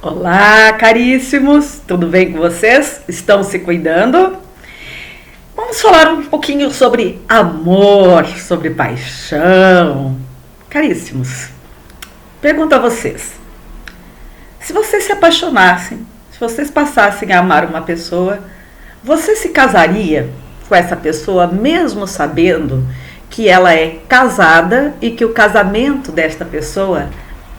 Olá, caríssimos! Tudo bem com vocês? Estão se cuidando? Vamos falar um pouquinho sobre amor, sobre paixão. Caríssimos, pergunto a vocês: se vocês se apaixonassem, se vocês passassem a amar uma pessoa, você se casaria com essa pessoa mesmo sabendo que ela é casada e que o casamento desta pessoa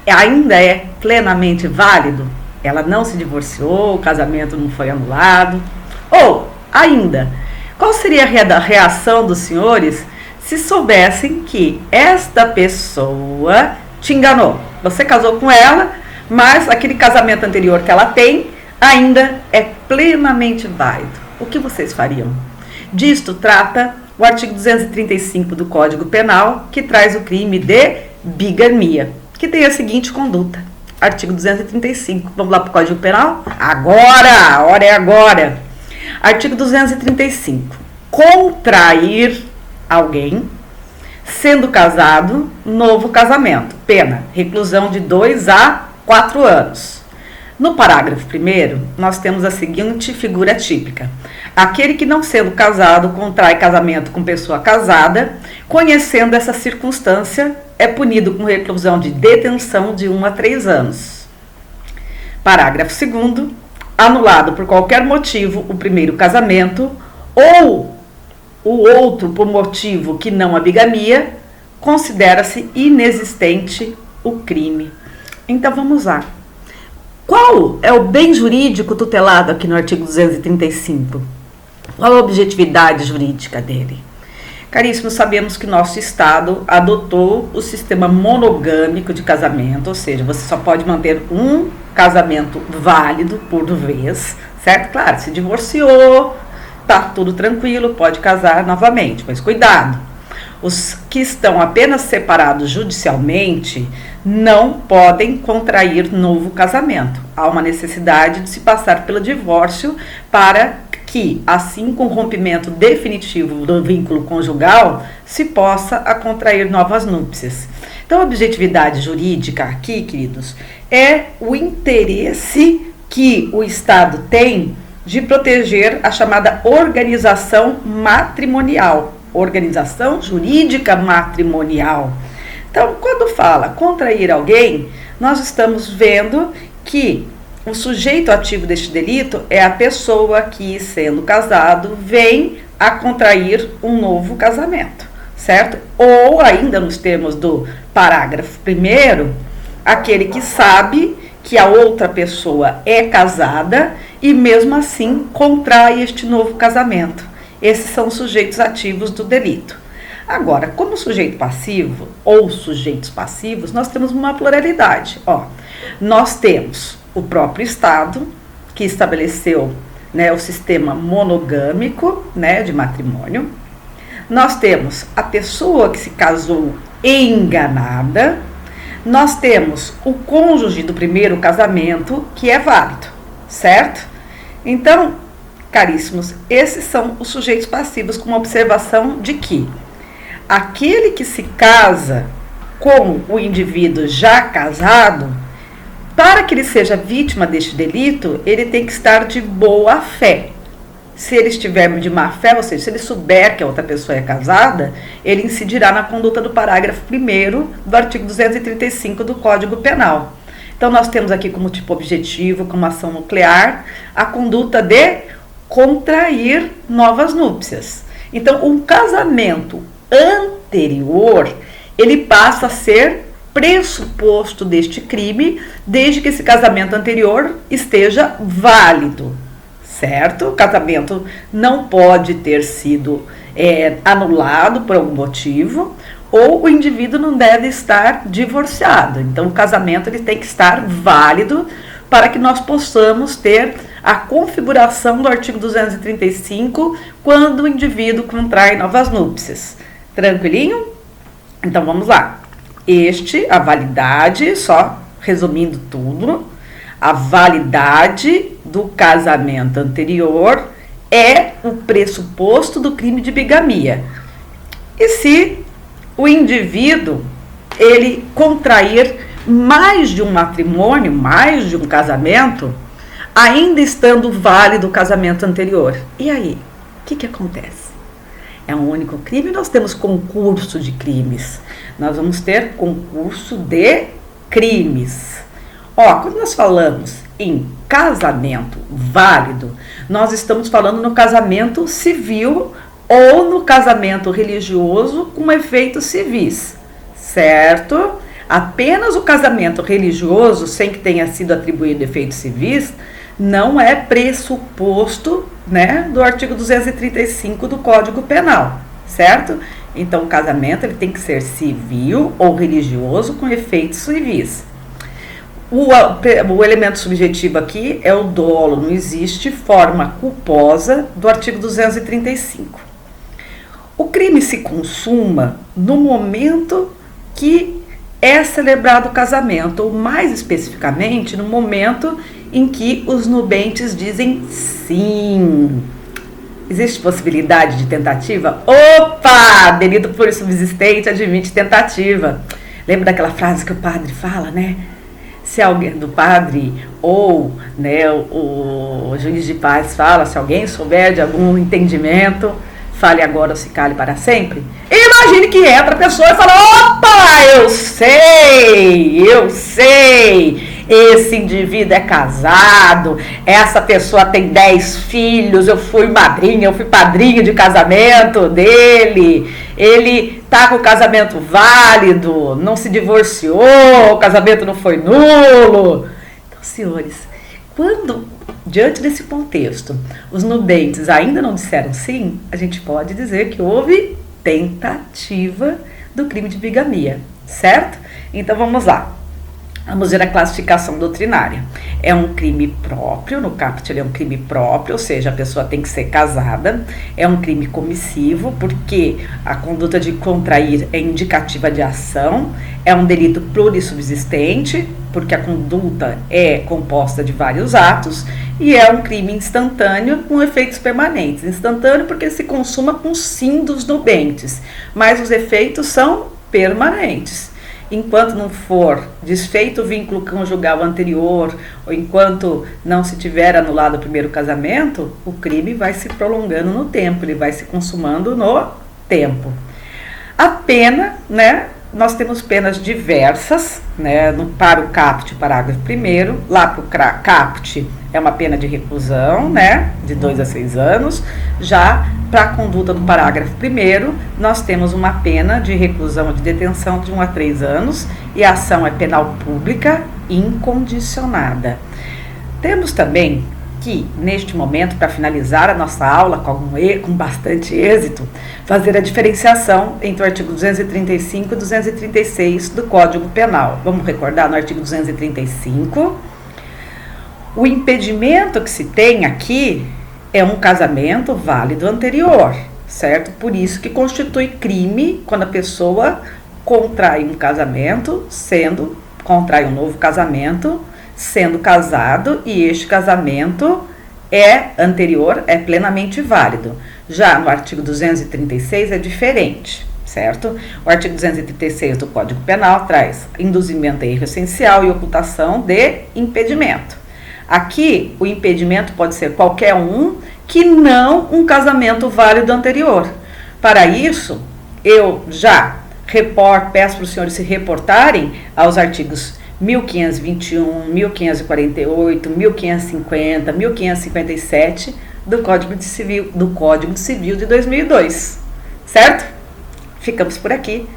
ainda é plenamente válido? Ela não se divorciou, o casamento não foi anulado. Ou, ainda, qual seria a reação dos senhores se soubessem que esta pessoa te enganou? Você casou com ela, mas aquele casamento anterior que ela tem ainda é plenamente válido. O que vocês fariam? Disto trata o artigo 235 do Código Penal, que traz o crime de bigamia, que tem a seguinte conduta. Artigo 235. Vamos lá para o Código Penal? Agora! A hora é agora! Artigo 235. Contrair alguém, sendo casado, novo casamento. Pena, reclusão de 2 a 4 anos. No parágrafo 1º, nós temos a seguinte figura típica. Aquele que não sendo casado contrai casamento com pessoa casada, conhecendo essa circunstância, é punido com reclusão de detenção de 1 a 3 anos. Parágrafo 2º, anulado por qualquer motivo o primeiro casamento ou o outro por motivo que não a bigamia, considera-se inexistente o crime. Então vamos lá. Qual é o bem jurídico tutelado aqui no artigo 235? Qual a objetividade jurídica dele? Caríssimos, sabemos que nosso Estado adotou o sistema monogâmico de casamento, ou seja, você só pode manter um casamento válido por vez, certo? Claro, se divorciou, tá tudo tranquilo, pode casar novamente, mas cuidado! Os que estão apenas separados judicialmente não podem contrair novo casamento. Há uma necessidade de se passar pelo divórcio para que, assim com o rompimento definitivo do vínculo conjugal, se possa a contrair novas núpcias. Então, a objetividade jurídica aqui, queridos, é o interesse que o Estado tem de proteger a chamada organização matrimonial, organização jurídica matrimonial. Então, quando fala contrair alguém, nós estamos vendo que o sujeito ativo deste delito é a pessoa que, sendo casado, vem a contrair um novo casamento, certo? Ou, ainda nos termos do parágrafo 1º, aquele que sabe que a outra pessoa é casada e, mesmo assim, contrai este novo casamento. Esses são os sujeitos ativos do delito. Agora, como sujeito passivo ou sujeitos passivos, nós temos uma pluralidade. Nós temos o próprio Estado, que estabeleceu, o sistema monogâmico, de matrimônio. Nós temos a pessoa que se casou enganada. Nós temos o cônjuge do primeiro casamento, que é válido, certo? Então, caríssimos, esses são os sujeitos passivos, com uma observação de que aquele que se casa com o indivíduo já casado, para que ele seja vítima deste delito, ele tem que estar de boa fé. Se ele estiver de má fé, ou seja, se ele souber que a outra pessoa é casada, ele incidirá na conduta do parágrafo 1º do artigo 235 do Código Penal. Então, nós temos aqui como tipo objetivo, como ação nuclear, a conduta de contrair novas núpcias. Então, um casamento anterior, ele passa a ser pressuposto deste crime, desde que esse casamento anterior esteja válido, certo? O casamento não pode ter sido anulado por algum motivo, ou o indivíduo não deve estar divorciado. Então, o casamento ele tem que estar válido para que nós possamos ter a configuração do artigo 235 quando o indivíduo contrai novas núpcias. Tranquilinho? Então, vamos lá. A validade, só resumindo tudo, a validade do casamento anterior é o pressuposto do crime de bigamia. E se o indivíduo, ele contrair mais de um matrimônio, mais de um casamento, ainda estando válido o casamento anterior. E aí, o que acontece? É um único crime, nós temos concurso de crimes. Nós vamos ter concurso de crimes. Quando nós falamos em casamento válido, nós estamos falando no casamento civil ou no casamento religioso com efeitos civis, certo? Apenas o casamento religioso, sem que tenha sido atribuído efeitos civis, não é pressuposto, né, do artigo 235 do Código Penal, certo? Então, o casamento ele tem que ser civil ou religioso com efeitos civis. O elemento subjetivo aqui é o dolo, não existe forma culposa do artigo 235. O crime se consuma no momento que é celebrado o casamento, ou mais especificamente no momento em que os nubentes dizem sim. Existe possibilidade de tentativa? Opa! Delito por subsistente admite tentativa. Lembra daquela frase que o padre fala, né? Se alguém do padre ou, né, o juiz de paz fala, se alguém souber de algum entendimento, fale agora ou se cale para sempre. Imagine que entra a pessoa e fala: opa, eu sei, esse indivíduo é casado, essa pessoa tem 10 filhos, eu fui padrinho de casamento dele, ele tá com o casamento válido, não se divorciou, o casamento não foi nulo. Então, senhores, quando, diante desse contexto, os nubentes ainda não disseram sim, a gente pode dizer que houve tentativa do crime de bigamia, certo? Então, vamos lá. Vamos ver a classificação doutrinária. É um crime próprio, no caput ele é um crime próprio, ou seja, a pessoa tem que ser casada. É um crime comissivo, porque a conduta de contrair é indicativa de ação. É um delito plurissubsistente, porque a conduta é composta de vários atos. E é um crime instantâneo com efeitos permanentes. Instantâneo porque se consuma com sim dos nubentes, mas os efeitos são permanentes. Enquanto não for desfeito o vínculo conjugal anterior, ou enquanto não se tiver anulado o primeiro casamento, o crime vai se prolongando no tempo, ele vai se consumando no tempo. A pena, né? Nós temos penas diversas, né? Para o caput, parágrafo 1º, lá para o caput é uma pena de reclusão, né? De 2 a 6 anos. Já para a conduta do parágrafo 1º, nós temos uma pena de reclusão ou de detenção de 1 a 3 anos e a ação é penal pública incondicionada. Temos também que, neste momento, para finalizar a nossa aula com bastante êxito, fazer a diferenciação entre o artigo 235 e 236 do Código Penal. Vamos recordar no artigo 235, o impedimento que se tem aqui é um casamento válido anterior, certo? Por isso que constitui crime quando a pessoa contrai um casamento, contrai um novo casamento, sendo casado, e este casamento é anterior, é plenamente válido. Já no artigo 236 é diferente, certo? O artigo 236 do Código Penal traz induzimento a erro essencial e ocultação de impedimento. Aqui, o impedimento pode ser qualquer um que não um casamento válido anterior. Para isso, eu já peço para os senhores se reportarem aos artigos 1521, 1548, 1550, 1557 do Código Civil de 2002, certo? Ficamos por aqui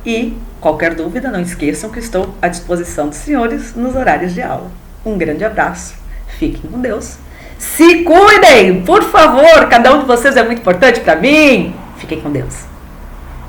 e qualquer dúvida, não esqueçam que estou à disposição dos senhores nos horários de aula. Um grande abraço, fiquem com Deus, se cuidem, por favor, cada um de vocês é muito importante para mim, fiquem com Deus.